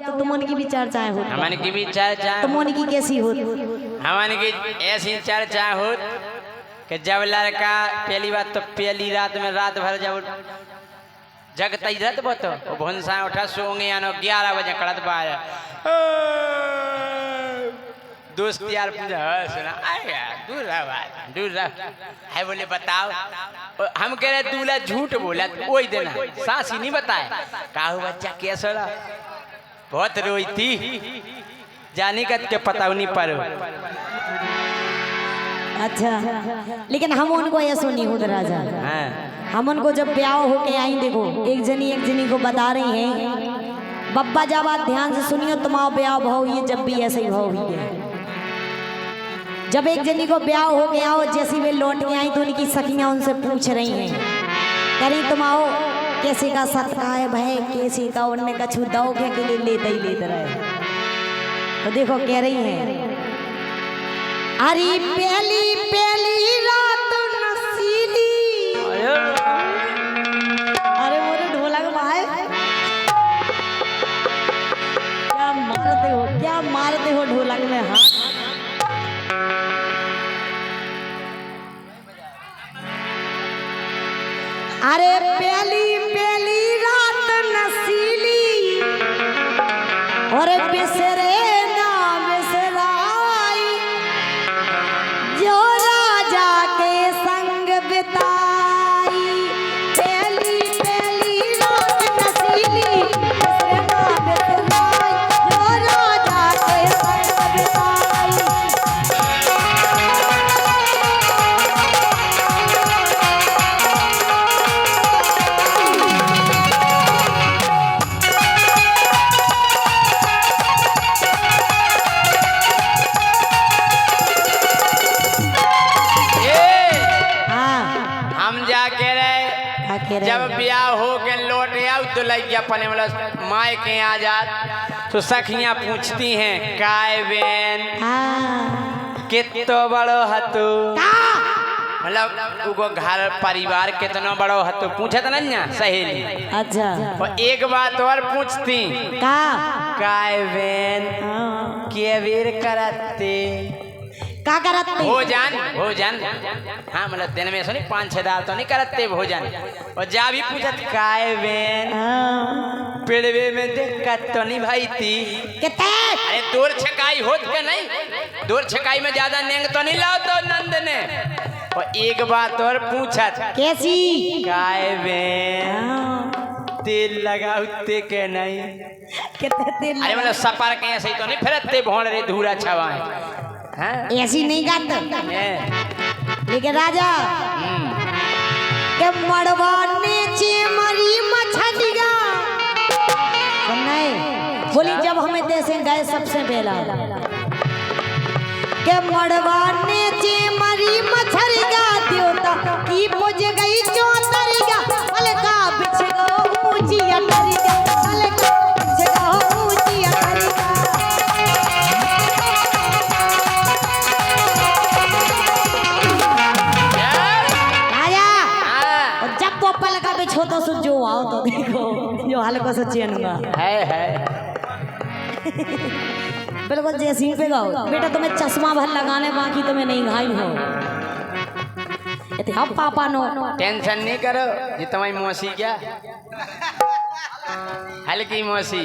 तो तुमन की भी चर्चाएं होती, हमन की भी चर्चा, तुमन की कैसी होती? हमन की ऐसी चर्चा हो कि जब लड़का पहली बात तो पहली रात में रात भर जब जगत रत बो तो भुनसा उठा सोंगे आनो 11 बजे कड़त बार दोस्त यार पूछा सुना आया दूर रह है बोले बताओ हम कह रहे दूल्हा झूठ बोला वही देना सास ही नहीं बताया काहू बच्चा कैसा रहा बहुत रोई थी जानी कत के पता नहीं पर अच्छा लेकिन हम उनको ऐसा नहीं होता राजा। हाँ। हम उनको जब ब्याह होके आई देखो एक जनी को बता रही हैं बब्बा जब आप ध्यान से सुनियो तुम्हारा ब्याह भाव ये जब भी ऐसे ही भाव हुई है। जब एक जनी को ब्याह हो गया और जैसी वे लौट के आई तो उनकी सखियां उनसे पूछ रही हैं कह रही तुम आओ कैसे का सत्ता है भाई कैसे का उनने कछु दो के लिए लेते रहे तो देखो कह रही हैं अरे पहली रात नसीली अरे मोरे ढोलक भाई क्या मारते हो ढोलक में हाथ। अरे पहली रात नसीली और बिसरे ना बिसराई जो राजा के संग बिताई पहली रात नसीली बिसरे ना बिसराई जो राजा के संग बिताई। जब ब्याह हो के लौट आओ तो लग अपने मतलब माए के आ जात तो सखियां पूछती हैं काय बेन कितो बड़ो हतु मतलब उको घर परिवार कितना बड़ो हतु पूछत ना सहेली। अच्छा और एक बात और पूछती काय बेन के वीर करते का करते भोजन हाँ मतलब दिन में सुनी 5-6 दाल तो नहीं करते भोजन और जा भी पूछत काय बेन पेड़वे में दिक्कत तो नहीं भाई थी अरे दूर छकाई होत के नहीं दूर छकाई में ज्यादा नेंग तो नहीं लाओ तो नंद ने और एक बात और पूछत कैसी काय बेन तेल लगाते के नहीं कितने तेल अरे मतलब सपर के ऐसे तो नहीं फिरते भोंड रे धूरा छवाए ऐसी नहीं गाते लेकिन राजा के मड़वा नीचे मरी मछलिया नहीं बोली जब हमें देश गए सबसे पहला के मड़वा नीचे मरी मछलिया देवता की बुझ गई चौतरिया अलका बिछ गो ऊंची अटरिया अलका बिछ गो ऊंची अटरिया। हो तो सुन जो आओ तो देखो जो हल्का सा चैन है बिल्कुल जैसी पे गाओ बेटा तुम्हें चश्मा भर लगाने बाकी तुम्हें नहीं घाई हो अब पापा नो टेंशन नहीं करो ये तुम्हारी मौसी क्या हल्की मौसी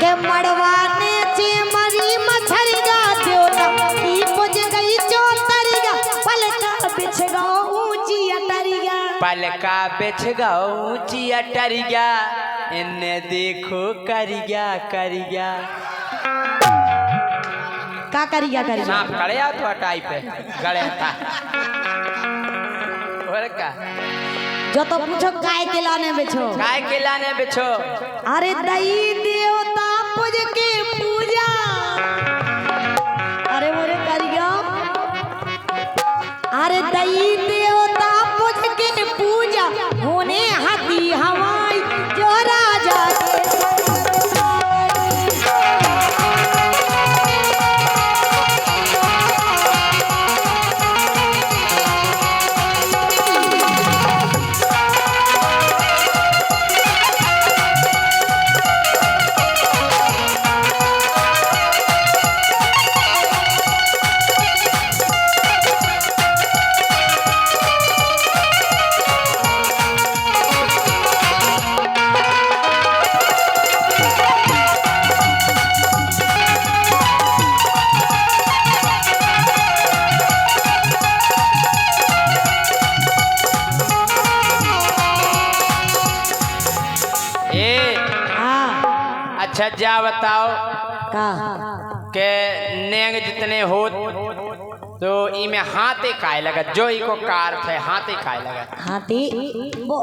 के मड़वाने चे मरी मछरिया देवता की बुझ गई चौतरिया पलका बिछ गो ऊंची अटरिया पलका बिछ गो ऊंची अटरिया इन्ने देखो करिया का करिया सांप कड़े आ तो टाइप पे गड़े था और का जो तो पूछो काय के लाने बिछो अरे दई देवता पूज के पूजा अरे मोरे करिया अरे दई देवता पूज के पूजा होने हाथी हवाई जो राजा अच्छा जा बताओ का के नेंग जितने हो तो इमे हाथे काय लगत जो इको कार थे हाथे काय लगत हाथी वो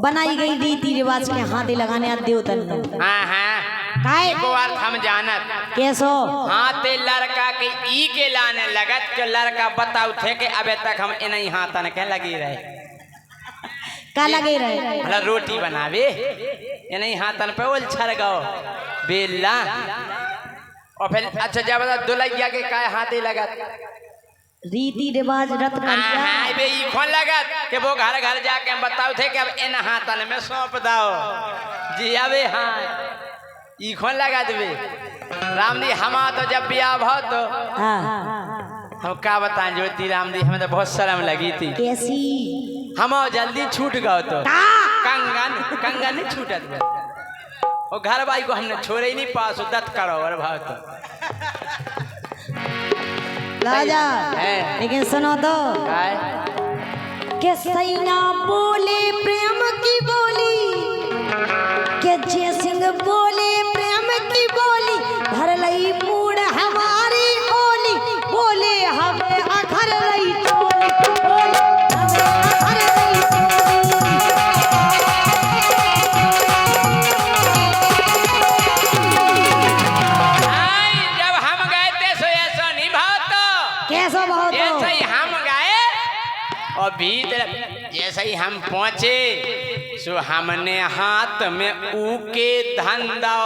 बनाई गई रीति रिवाज के हाथी लगाने आते होतन हाँ हाँ काय एको अर्थ हम जानत कैसो हाथे लड़का के ई के लाने लगत के लड़का बताऊ थे कि अबे तक हम इन्हीं हाथन के लगी रहे का लगे रहे भला रोटी बनावे इन्हीं हाथन पे ओल छर गओ बेला और फिर अच्छा जब बता दुलैया के काय हाथे लगत रीति रिवाज रत हाँ बे ई खोन लगत कि वो घर घर जाके हम बताऊ थे कि अब इन हाथन में सौंप दाओ जी अबे हाँ ई खोन लगा देवे राम जी हमा तो जब ब्याह भो तो हाँ हम का बताएं ज्योति राम जी हमें तो बहुत शर्म लगी थी कैसी हम जल्दी छूट गए तो कंगन कंगन नहीं छूटत बे और घर भाई को हमने छोड़े ही नहीं पास दत्त करो और भाव तो राजा है। लेकिन सुनो तो काय के सैना बोले प्रेम की बोली के जय सिंह बोले प्रेम की बोली भर लई मूड हमारी ओली बोले हमें अखर लई चोली बोले हमें अखर लई आई, जब हम गए थे सो ऐसा नहीं भाव तो कैसो बहुत जैसे ही हम गए और भीतर जैसे ही हम पहुंचे सो हमने हाथ में ऊके धंधा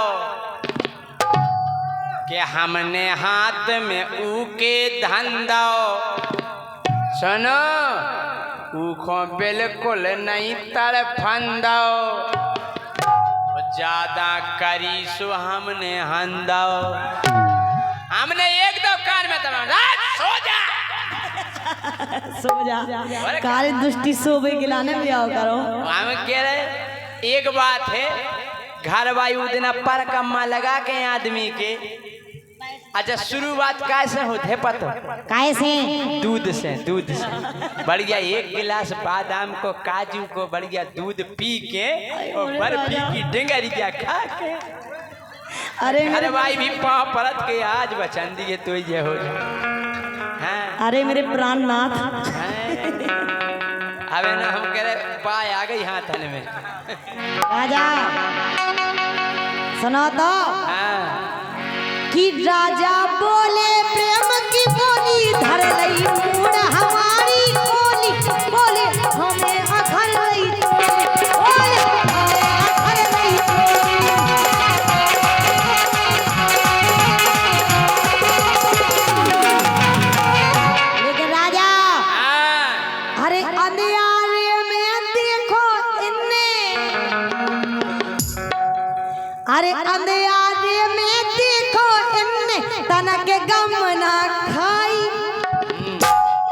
के हमने हाथ में ऊके धंधा सुनो ऊखों बिल्कुल नहीं तड़फंदो ज्यादा करी सो हमने हंदो हमने एक दो कान में तमाम सो जा सो जा काली दुष्टि सोबे गिलाने भी आओ करो हम कह रहे एक बात है घर वायु दिन पर कम्मा लगा के आदमी के अच्छा शुरुआत कैसे होते पतो कैसे दूध से बढ़िया एक गिलास बादाम को काजू को बढ़िया दूध पी के और बर्फी की डिंगरिया खा के अरे घर भाई भी पाँव परत के आज बचन दिए तो ये हो हाँ अरे मेरे प्राणनाथ अबे ना हम कह रहे पाए आ गई हाथन में राजा सुनो तो हाँ कि राजा बोले प्रेम की बोली धर लई मूड हमारी ओली बोले हमें अखर लई चोली बोले हमें अखर लई चोली लेकिन राजा हाँ अरे अंधियारे में देखो इन्ने अरे अंधियारे में देखो इन्ने तनक गम ना खाई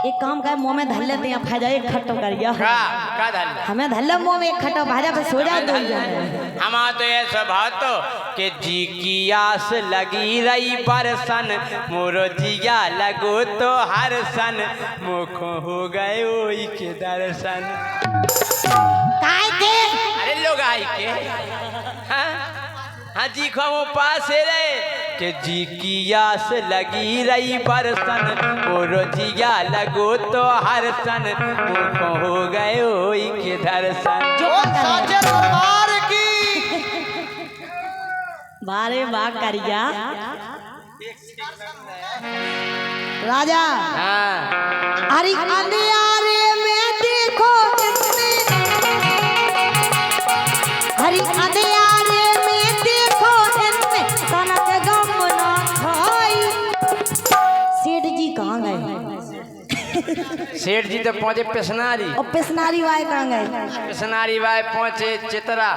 एक काम का मुंह में धल लेते हैं भाजा एक खट्टो करिया का धल हमें धल मुंह में एक खट्टो भाजा पे सो जाओ दो हम तो ये स्वभाव तो कि जी की आस लगी रही बरसन मोरो जिया लगो तो हर सन मुखो हो गए ओई के दर्शन काय के अरे लोग आई के हाँ हाँ जी को वो पास रे कि जी की आस लगी रही बरसन मोरो जिया लगो तो हर सन मुखो हो गए ओई के दर्शन साचे दरबार की बारे बा करिया राजा हाँ अरे अंधियारे में देखो इन्ने हरी अंधियारे में देखो इन्ने तनक गम ना खाई सेठ जी कहाँ गए सेठ जी तो पहुंचे पेशनारी और पिसनारी वाय कहाँ गए पेशनारी वाय पहुंचे चित्रा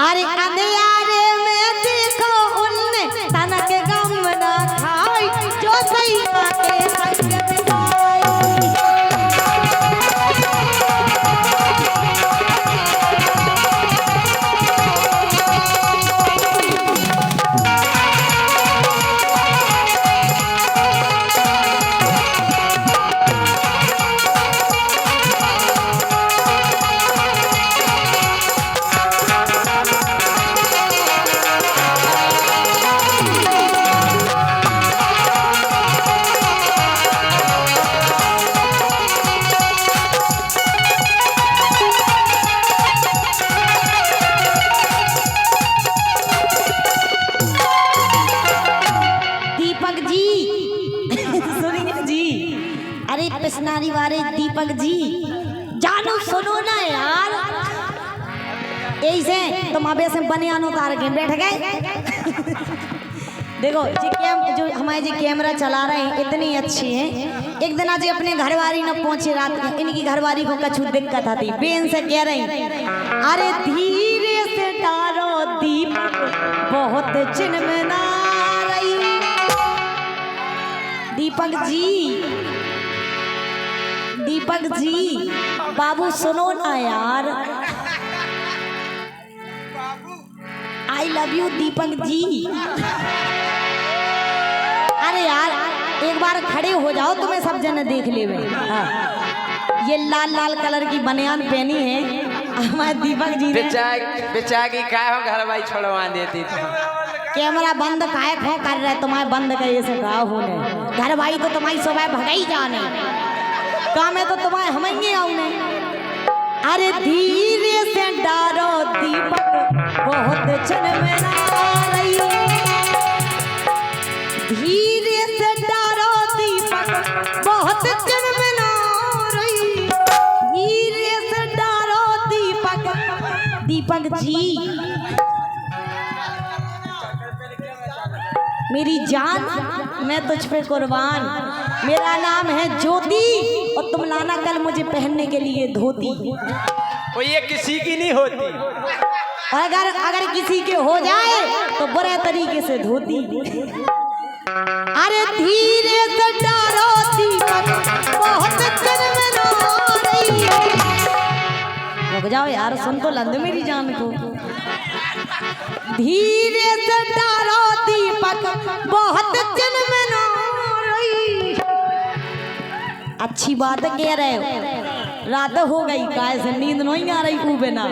अरे अंधियारे में देखो उनने तनक गम ना खाई जो सही के संग बिताई दीपक जी जानो सुनो ना यार, ऐसे तुम अबे से बनियान उतार के बैठ गए। देखो जो हमारे जी कैमरा चला रहे हैं इतनी अच्छी हैं। एक दिन आज अपने घरवाली न पहुंचे रात में, इनकी घरवाली को कछु दिक्कत आती, बेन से कह रही अरे धीरे से डालो दीप बहुत चिनमना रही। दीपक जी बाबू सुनो ना यार, I love you Deepak ji. अरे यार एक बार खड़े हो जाओ, तुम्हें सब जने देख ले। ये लाल लाल कलर की बनियान पहनी है हमारे दीपक जी ने। बेचा की का हो घर भाई छोड़वा देती तो। कैमरा बंद काहे खो कर रहे, तुम्हारे बंद करे से कहा होने। घर भाई तो तुम्हारी सुबह भगाई जाने काम है तो तुम्हारे हम आउने। अरे धीरे से डारो दीपक बहुत चनमना रही, धीरे से डारो दीपक बहुत चनमना रही, धीरे से डारो दीपक जी। मेरी जान मैं तुझ पे कुर्बान, मेरा नाम है ज्योति और तुम लाना कल मुझे पहनने के लिए धोती। वो ये किसी की नहीं होती, अगर किसी के हो जाए तो बुरे तरीके से धोती। अरे धीरे से डालो दीपक बहुत चनमना रही। रुक जाओ यार, सुन तो लंद मेरी जान को। धीरे से डालो दीपक बहुत चनमना रही। अच्छी बात कह रहे हो, रात हो गई काय से नींद नहीं आ रही ऊ बिना।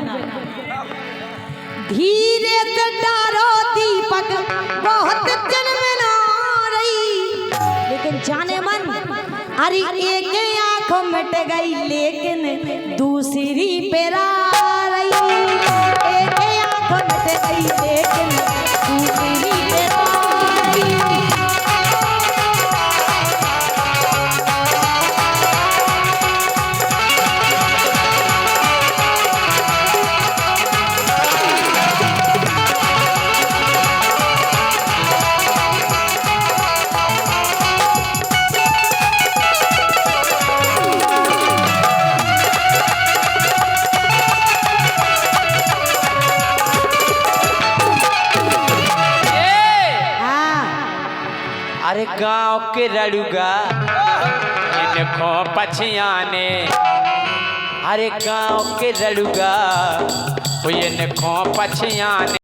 धीरे से डालो दीपक बहुत चनमना रही, लेकिन जाने मन अरे एक आंख मिट गई लेकिन दूसरी पे रही। एक आंख मिट गई लेकिन दूसरी पे रही। अरे गांव के रड़ुगा इनको पछियाने, अरे गांव के रड़ुगा इनको पछियाने।